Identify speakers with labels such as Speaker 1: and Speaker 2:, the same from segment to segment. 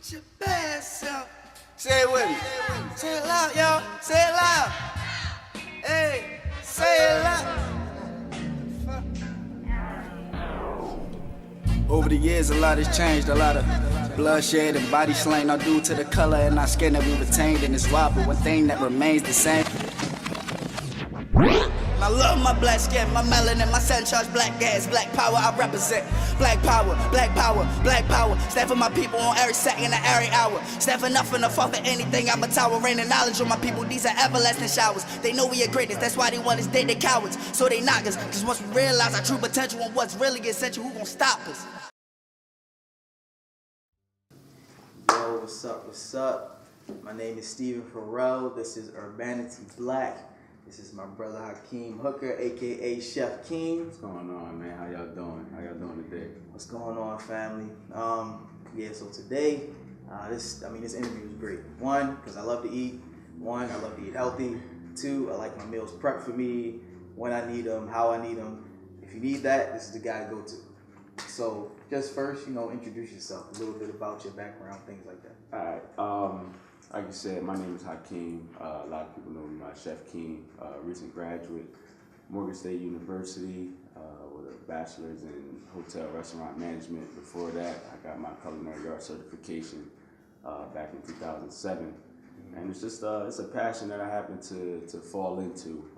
Speaker 1: Your best self. Say it with me. Say it loud, y'all. Say it loud. Hey, say it loud. Over the years, a lot has changed. A lot of bloodshed and body slang, all due to the color and our skin that we retained in this wild. But one thing that remains the same. I love my black skin, my melanin, my sun-charged black gas, black power I represent. Black power, black power, black power. Stand for my people on every second and every hour. Stand for nothing or fall for anything. I'm a tower, raining knowledge on my people. These are everlasting showers. They know we are greatness, that's why they want us dead, they cowards. So they knock us, cause once we realize our true potential and what's really essential, who gon' stop us?
Speaker 2: Yo, what's up, what's up? My name is Stephen Farrell. This is Urbanity Black. This is my brother Hakeem Hooker, aka Chef Keem.
Speaker 3: What's going on, man? How y'all doing? How y'all doing today?
Speaker 2: What's going on, family? So today, this interview is great. One, because I love to eat. One, I love to eat healthy. Two, I like my meals prepped for me, when I need them, how I need them. If you need that, this is the guy to go to. So, just first, introduce yourself, a little bit about your background, things like that.
Speaker 3: All right. Like you said, my name is Hakeem. A lot of people know me by Chef Keem, recent graduate, Morgan State University, with a bachelor's in hotel restaurant management. Before that, I got my culinary arts certification back in 2007. And it's just it's a passion that I happened to fall into.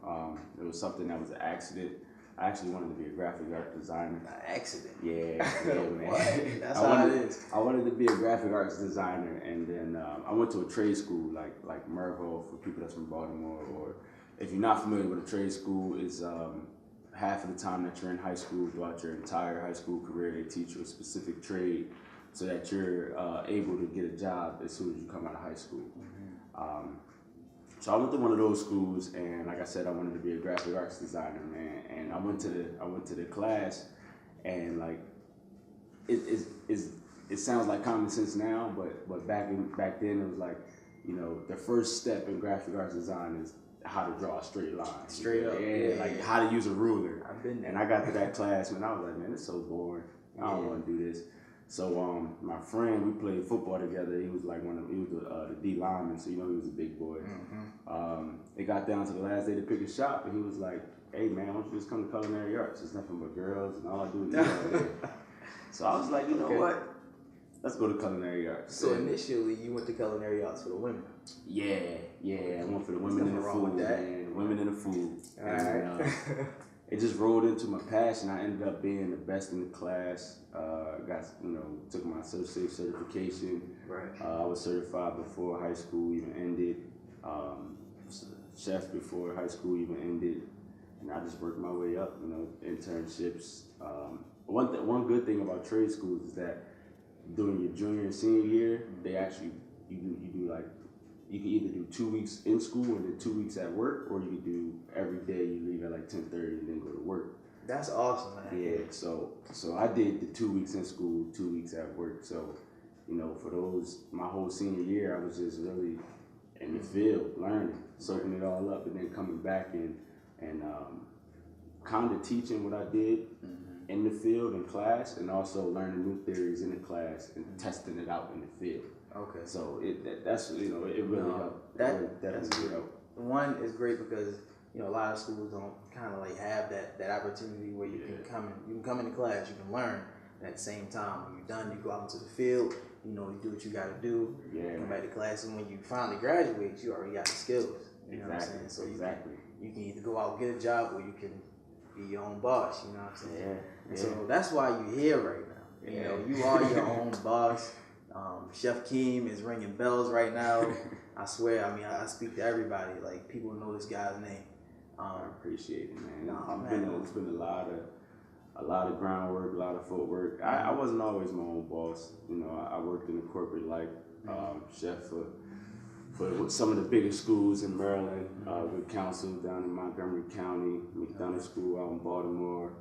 Speaker 3: It was something that was an accident. I actually wanted to be a graphic art designer.
Speaker 2: An accident?
Speaker 3: Yeah, man.
Speaker 2: What? That's how it is.
Speaker 3: I wanted to be a graphic arts designer, and then I went to a trade school like Mervo for people that's from Baltimore. Or if you're not familiar with a trade school, is half of the time that you're in high school, throughout your entire high school career, they teach you a specific trade so that you're able to get a job as soon as you come out of high school. Mm-hmm. So I went to one of those schools, and like I said, I wanted to be a graphic arts designer, man. And I went to the class, and like it sounds like common sense now, but back then it was like, the first step in graphic arts design is how to draw a straight line.
Speaker 2: Straight up.
Speaker 3: Yeah, like how to use a ruler.
Speaker 2: I've been there.
Speaker 3: And I got to that class, and I was like, man, it's so boring. I don't want to do this. So my friend, we played football together. He was like he was the D lineman, so he was a big boy. Mm-hmm. It got down to the last day to pick a shop, and he was like, "Hey man, why don't you just come to culinary arts? It's nothing but girls, and all I do is eat all day." So I was like, you know what? Let's go to culinary arts.
Speaker 2: So initially, you went to culinary arts for the women.
Speaker 3: Yeah, I went for the women in the food, man. The women in the food.
Speaker 2: All right.
Speaker 3: It just rolled into my passion. I ended up being the best in the class. Took my associate certification.
Speaker 2: Right.
Speaker 3: I was certified before high school even ended. Chef before high school even ended. And I just worked my way up, internships. One good thing about trade schools is that during your junior and senior year, they actually, you can either do 2 weeks in school and then 2 weeks at work, or you can do every day you leave at like 10:30 and then go to work.
Speaker 2: That's awesome, man.
Speaker 3: Yeah, so I did the 2 weeks in school, 2 weeks at work. So, for my whole senior year, I was just really in the field, learning, soaking it all up, and then coming back and kind of teaching what I did in the field in class, and also learning new theories in the class and testing it out in the field.
Speaker 2: Okay.
Speaker 3: So that's it really helped.
Speaker 2: That's great. One is great because a lot of schools don't kind of like have that opportunity where you can come into class, you can learn, and at the same time when you're done, you go out into the field. You do what you got to do.
Speaker 3: Yeah.
Speaker 2: Come back to class, and when you finally graduate, you already got the skills. You know what I'm saying? So you can either go out and get a job, or you can be your own boss. You know what I'm saying?
Speaker 3: Yeah.
Speaker 2: So that's why you're here right now. You are your own boss. Chef Keem is ringing bells right now. I swear, I speak to everybody. Like, people know this guy's name.
Speaker 3: I appreciate it, man. It's been a lot of groundwork, a lot of footwork. I wasn't always my own boss. I worked in the corporate life, chef for some of the biggest schools in Maryland, with council down in Montgomery County, McDonough School out in Baltimore.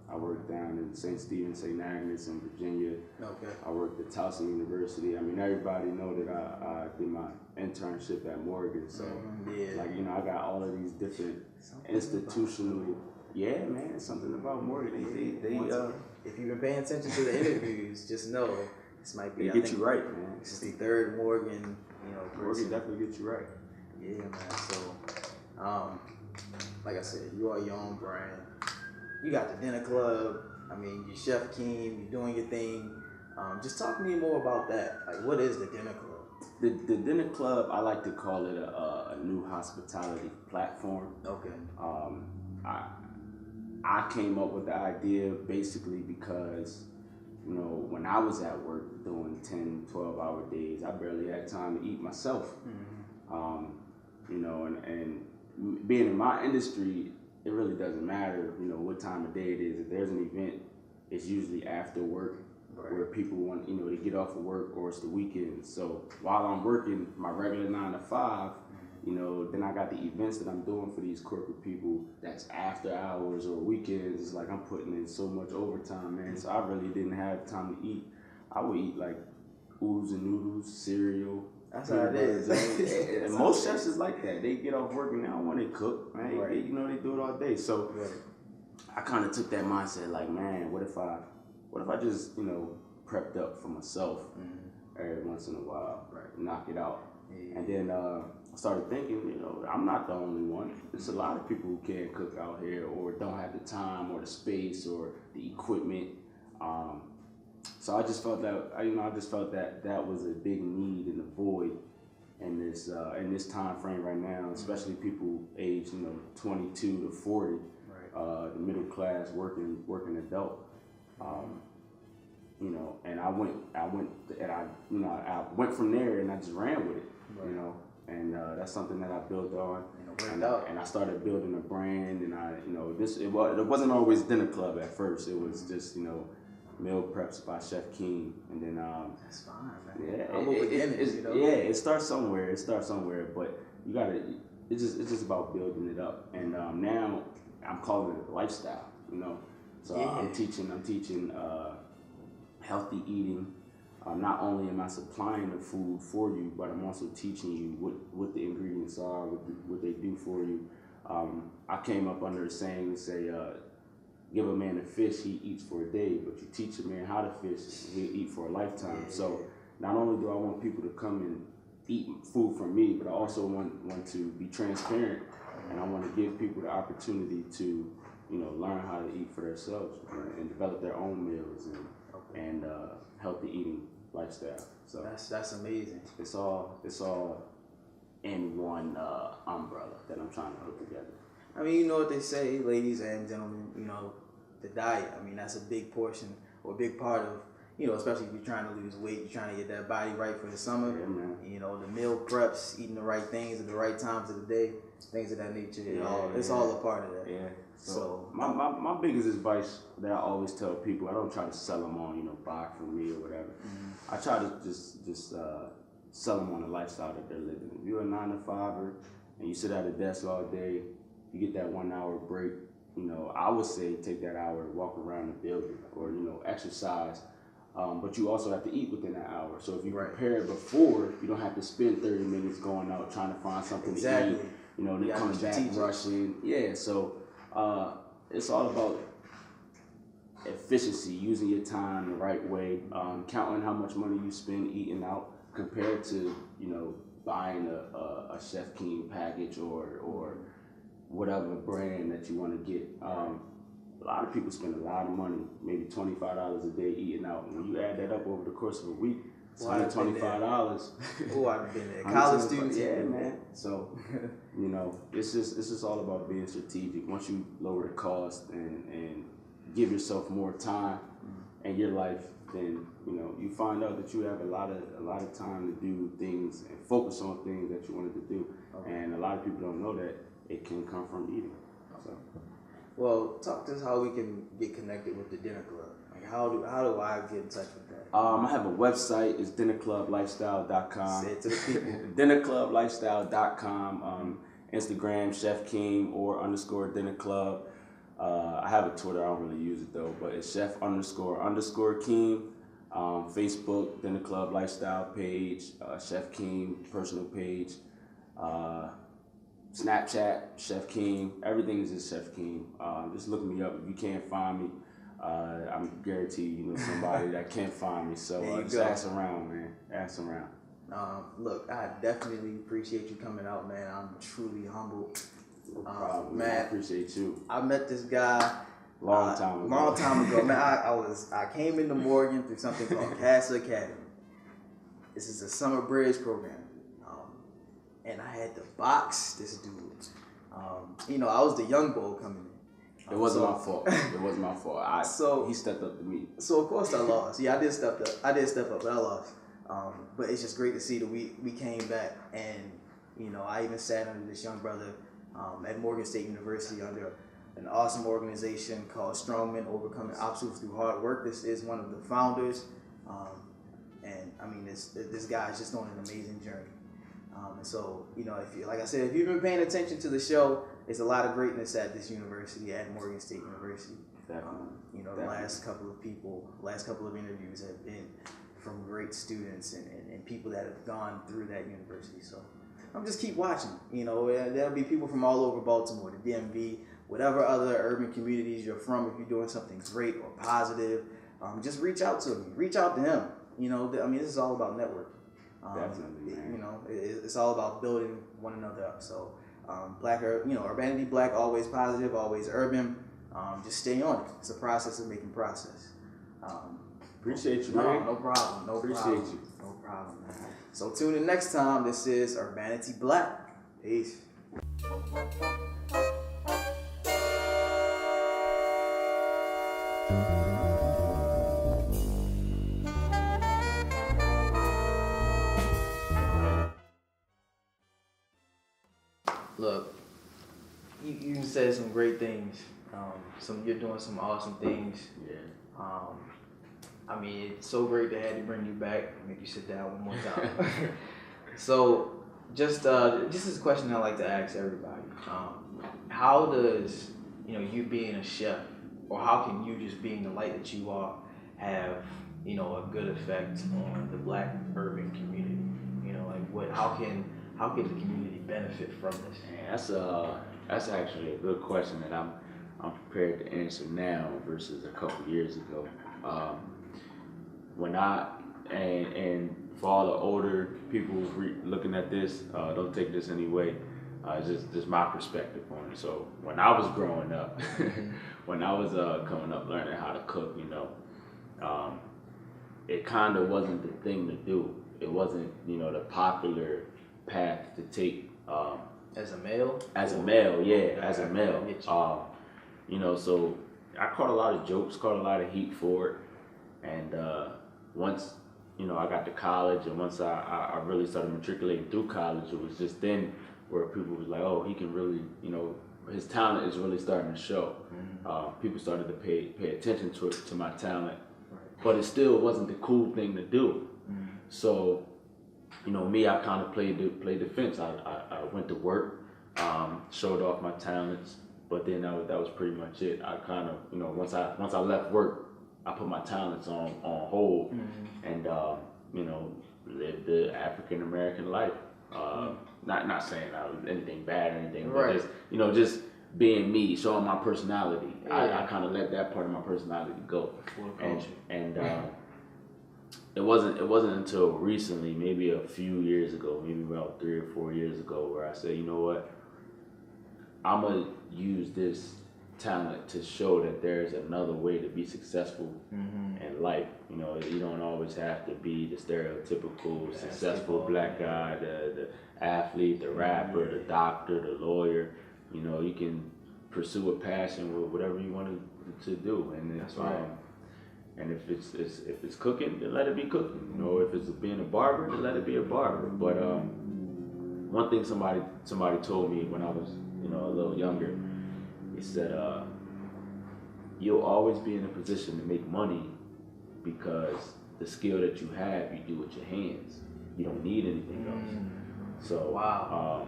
Speaker 3: I worked down in St. Stephen, St. Agnes in Virginia.
Speaker 2: Okay.
Speaker 3: I worked at Towson University. Everybody know that I did my internship at Morgan. So, I got all of these different institutional. Yeah, man, something about Morgan.
Speaker 2: If you've been paying attention to the interviews, just know This might be.
Speaker 3: They get you right, man.
Speaker 2: This is the third Morgan,
Speaker 3: Morgan definitely get you right.
Speaker 2: Yeah, man. So, like I said, you are your own brand. You got the dinner club. I mean, you're Chef Keem. You're doing your thing. Just talk to me more about that. Like, what is the dinner club?
Speaker 3: The dinner club, I like to call it a new hospitality platform.
Speaker 2: Okay.
Speaker 3: I came up with the idea basically because, when I was at work doing 10, 12-hour days, I barely had time to eat myself. And being in my industry, it really doesn't matter, what time of day it is. If there's an event, it's usually after work, where people want, to get off of work, or it's the weekend. So while I'm working my regular 9 to 5, then I got the events that I'm doing for these corporate people that's after hours or weekends. It's like I'm putting in so much overtime, man. So I really didn't have time to eat. I would eat like oodles and noodles, cereal.
Speaker 2: That's how it is.
Speaker 3: And most chefs is like that. They get off work and they don't want to cook, man.
Speaker 2: Right.
Speaker 3: They do it all day. So I kind of took that mindset, like, man, what if I just, prepped up for myself every once in a while, knock it out. Yeah. And then I started thinking, I'm not the only one. There's a lot of people who can't cook out here, or don't have the time or the space or the equipment. So I just felt that that was a big need and a void in this time frame right now, especially people aged 22 to 40, the middle class working adult. And I went from there, and I just ran with it, and that's something that I built on, and I started building a brand, and it wasn't always dinner club at first. It was just meal preps by Chef Keem, and then
Speaker 2: that's fine, man.
Speaker 3: Yeah, it starts somewhere, but you gotta. It's just about building it up, and now I'm calling it a lifestyle, So I'm teaching healthy eating. Not only am I supplying the food for you, but I'm also teaching you what the ingredients are, what they do for you. I came up under a saying to say, give a man a fish, he eats for a day, but you teach a man how to fish, he'll eat for a lifetime. So not only do I want people to come and eat food from me, but I also want to be transparent, and I want to give people the opportunity to learn how to eat for themselves and develop their own meals and healthy eating lifestyle. So
Speaker 2: that's amazing.
Speaker 3: It's all in one umbrella that I'm trying to put together.
Speaker 2: I mean, you know what they say, ladies and gentlemen, the diet. I mean, that's a big portion or a big part of, especially if you're trying to lose weight, you're trying to get that body right for the summer.
Speaker 3: Yeah, man.
Speaker 2: The meal preps, eating the right things at the right times of the day, things of that nature. It's all a part of that.
Speaker 3: Yeah. So my biggest advice that I always tell people, I don't try to sell them on, buy from me or whatever. I try to just sell them on the lifestyle that they're living. If you're a 9 to 5er and you sit at a desk all day, you get that 1 hour break. I would say take that hour, walk around the building, or exercise. But you also have to eat within that hour. So if you prepare before, you don't have to spend 30 minutes going out trying to find something to eat. Then coming back rushing. Yeah. So it's all about efficiency, using your time the right way, counting how much money you spend eating out compared to buying a Chef Keem package or whatever brand that you want to get. A lot of people spend a lot of money, maybe $25 a day eating out. And when you add that up over the course of a week, it's $125.
Speaker 2: Oh, I've been there. College students,
Speaker 3: yeah, man. So, it's just all about being strategic. Once you lower the cost and give yourself more time in your life, then you find out that you have a lot of time to do things and focus on things that you wanted to do. Okay. And a lot of people don't know that it can come from eating. So.
Speaker 2: Well, talk to us how we can get connected with the dinner club. Like, how do I get in touch with that?
Speaker 3: I have a website. It's dinnerclublifestyle.com.
Speaker 2: Say it to the people.
Speaker 3: dinnerclublifestyle.com. Instagram, Chef Keem or _dinner club. I have a Twitter. I don't really use it though, but it's Chef __ Keem. Facebook, Dinner Club Lifestyle page. Chef Keem personal page. Snapchat, Chef Keem. Everything is just Chef Keem. Just look me up if you can't find me. I'm guaranteed, somebody that can't find me. So just ask around, man. Ask around.
Speaker 2: Look, I definitely appreciate you coming out, man. I'm truly humbled.
Speaker 3: No problem,
Speaker 2: man.
Speaker 3: I appreciate you.
Speaker 2: I met this guy
Speaker 3: long time
Speaker 2: ago, man. I came into Morgan through something called Casa Academy. This is a summer bridge program, and I had to box this dude. I was the young bull coming in.
Speaker 3: It wasn't my fault. It wasn't my fault. He stepped up to me.
Speaker 2: So of course I lost. Yeah, I did step up, but I lost. But it's just great to see that we came back, and I even sat under this young brother at Morgan State University under an awesome organization called Strong Men Overcoming Obstacles Through Hard Work. This is one of the founders, and I mean this guy is just on an amazing journey. And so if you've been paying attention to the show, there's a lot of greatness at this university, at Morgan State University. The last couple of interviews have been from great students and people that have gone through that university. So I'm just keep watching. There'll be people from all over Baltimore, the DMV, whatever other urban communities you're from. If you're doing something great or positive, just reach out to me. Reach out to him. This is all about networking.
Speaker 3: Definitely, man.
Speaker 2: It's all about building one another up. So, Urbanity Black, always positive, always urban. Just stay on it. It's a process of making process.
Speaker 3: Appreciate you, man.
Speaker 2: No problem.
Speaker 3: Appreciate you.
Speaker 2: No problem, man. So tune in next time. This is Urbanity Black. Peace. Look, you said some great things. You're doing some awesome things.
Speaker 3: Yeah.
Speaker 2: It's so great to have to bring you back. Make you sit down one more time. So, just this is a question I like to ask everybody. How does you being a chef, or how can you just being the light that you are, have a good effect on the Black urban community? How can the community benefit from this?
Speaker 3: Man, that's actually a good question that I'm prepared to answer now versus a couple years ago. And for all the older people looking at this, don't take this anyway. It's just my perspective on it. So when I was growing up, when I was coming up learning how to cook, it kind of wasn't the thing to do. It wasn't the popular path to take.
Speaker 2: As a male?
Speaker 3: As a male, yeah, as a male. So I caught a lot of jokes, caught a lot of heat for it. And once, I got to college, and once I really started matriculating through college, it was just then where people was like, oh, he can really, his talent is really starting to show. Mm-hmm. People started to pay attention to my talent, but it still wasn't the cool thing to do. Mm-hmm. So, me, I kind of played the fence. I went to work, showed off my talents, but then that was pretty much it. I kind of, once I left work, I put my talents on hold, mm-hmm. and lived the African American life. Not saying I was anything bad or anything,
Speaker 2: right.
Speaker 3: But just being me, showing my personality.
Speaker 2: Yeah.
Speaker 3: I kind of let that part of my personality go. And it wasn't until recently, maybe a few years ago, maybe about 3 or 4 years ago, where I said, you know what, I'm gonna use this talent to show that there's another way to be successful mm-hmm. in life. You don't always have to be the stereotypical successful Black guy, the athlete, the rapper, the doctor, the lawyer. You can pursue a passion with whatever you want to do, and
Speaker 2: that's right.
Speaker 3: And if it's cooking, then let it be cooking. If it's being a barber, then let it be a barber. But one thing somebody told me when I was a little younger, he said, you'll always be in a position to make money because the skill that you have, you do with your hands. You don't need anything else. So
Speaker 2: wow.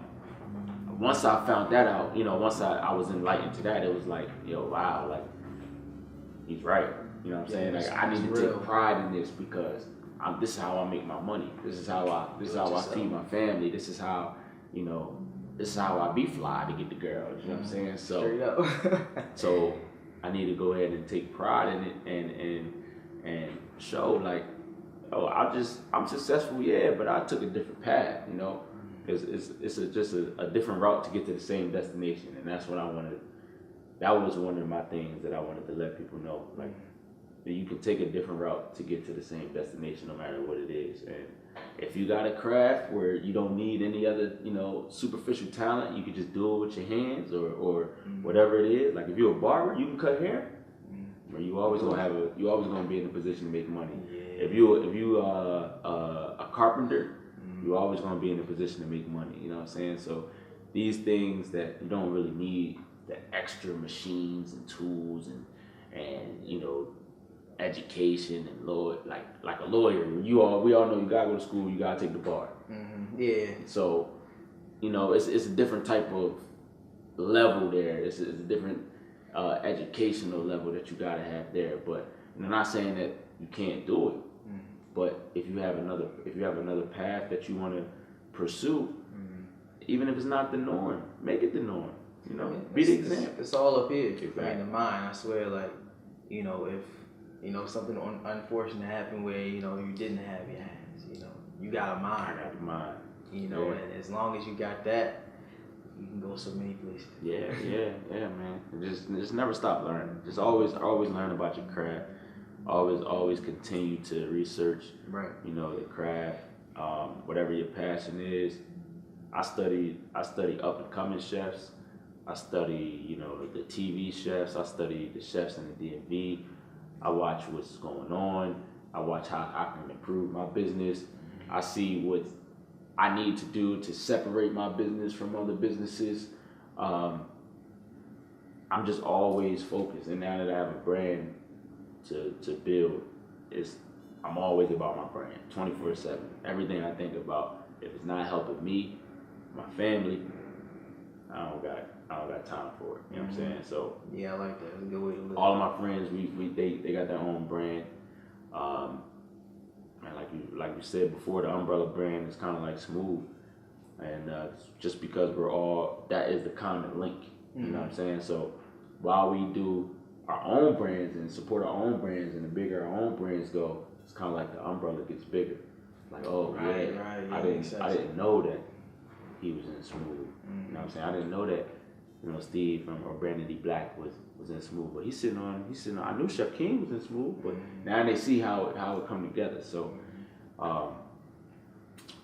Speaker 3: Once I found that out, once I was enlightened to that, it was like, wow, like he's right. You know what I'm saying? Like I need to take pride in this because this is how I make my money. This is how I feed my family. This is how this is how I be fly to get the girls. You know what I'm saying? So I need to go ahead and take pride in it and show like, oh, I'm successful, yeah, but I took a different path, you know. It's just a different route to get to the same destination, and that's what I wanted. That was one of my things that I wanted to let people know, like that you can take a different route to get to the same destination, no matter what it is. And if you got a craft where you don't need any other, you know, superficial talent, you can just do it with your hands or whatever it is. Like if you're a barber, you can cut hair. Or you always gonna be in a position to make money.
Speaker 2: Yeah.
Speaker 3: If you a carpenter, you always gonna be in a position to make money. You know what I'm saying? So these things that you don't really need the extra machines and tools and you know, education and like a lawyer. We all know you gotta go to school, you gotta take the bar.
Speaker 2: Yeah.
Speaker 3: So, you know, it's a different type of level there. It's a different educational level that you gotta have there. But I'm not saying that you can't do it. But if you have another path that you want to pursue, even if it's not the norm, make it the norm. You know, be the example.
Speaker 2: It's all up here.
Speaker 3: Exactly.
Speaker 2: In the mind, I swear. Like, you know, if you know something unfortunate happened where you know you didn't have your hands, you know, you got a mind.
Speaker 3: I got the mind.
Speaker 2: You know, and as long as you got that, you can go so many places.
Speaker 3: Yeah, man. Just never stop learning. Just always learn about your craft. Always continue to research.
Speaker 2: Right.
Speaker 3: You know, the craft, whatever your passion is. I study up and coming chefs. I study, you know, the TV chefs. I study the chefs in the DMV. I watch what's going on. I watch how I can improve my business. I see what I need to do to separate my business from other businesses. I'm just always focused. And now that I have a brand to build, I'm always about my brand, 24/7. Everything I think about, if it's not helping me, my family, I don't got time for it. You know what I'm saying? So
Speaker 2: yeah, I like that. It's a good way to live.
Speaker 3: all of my friends, they got their own brand. And like you said before, the umbrella brand is kind of like Smooth, and just because that is the common link. You know what I'm saying? So while we do our own brands and support our own brands, and the bigger our own brands go, it's kind of like the umbrella gets bigger. Like, oh
Speaker 2: Right,
Speaker 3: I didn't know that he was in Smooth. You know what I'm saying? I didn't know that, you know, Steve from Urbanity Black was in Smooth, but he's sitting on. I knew Chef Keem was in Smooth, but now they see how it come together. So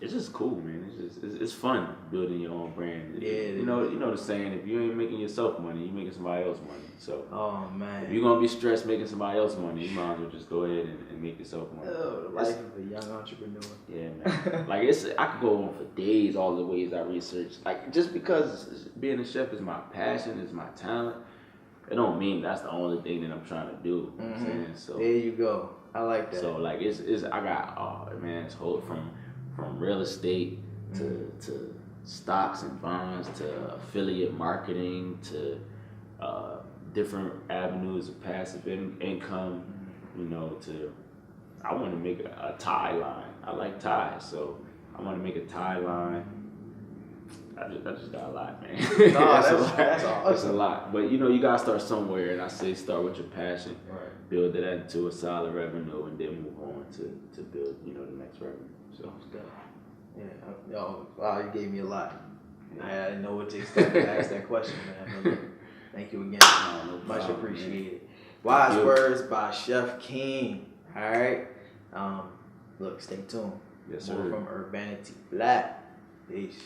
Speaker 3: it's just cool, man. It's fun building your own brand.
Speaker 2: Yeah,
Speaker 3: you know the saying: if you ain't making yourself money, you making somebody else money. So
Speaker 2: oh man,
Speaker 3: if you're gonna be stressed making somebody else money, you might as well just go ahead and make yourself money.
Speaker 2: Oh, the life of a young entrepreneur.
Speaker 3: Yeah, man. Like I could go on for days, all the ways I research. Like just because being a chef is my passion, is my talent, it don't mean that's the only thing that I'm trying to do. You know what I'm saying? So
Speaker 2: there you go. I like that.
Speaker 3: So like I got it's whole from real estate to stocks and bonds to affiliate marketing to different avenues of passive income. You know, I want to make a tie line. I like ties, so I want to make a tie line. I just got a lot, man.
Speaker 2: No, that's awesome.
Speaker 3: It's a lot, but you know, you gotta start somewhere, and I say start with your passion,
Speaker 2: Right.
Speaker 3: build that into a solid revenue, and then move on to build, you know, the next revenue. So
Speaker 2: Yeah. Oh, wow, you gave me a lot. I didn't know what to expect when I asked that question, man. But thank you again.
Speaker 3: no
Speaker 2: Much
Speaker 3: problem,
Speaker 2: appreciated.
Speaker 3: man.
Speaker 2: Wise words by Chef Keem. All right. Look, stay tuned.
Speaker 3: Yes,
Speaker 2: More
Speaker 3: sir.
Speaker 2: from Urbanity Black. Peace.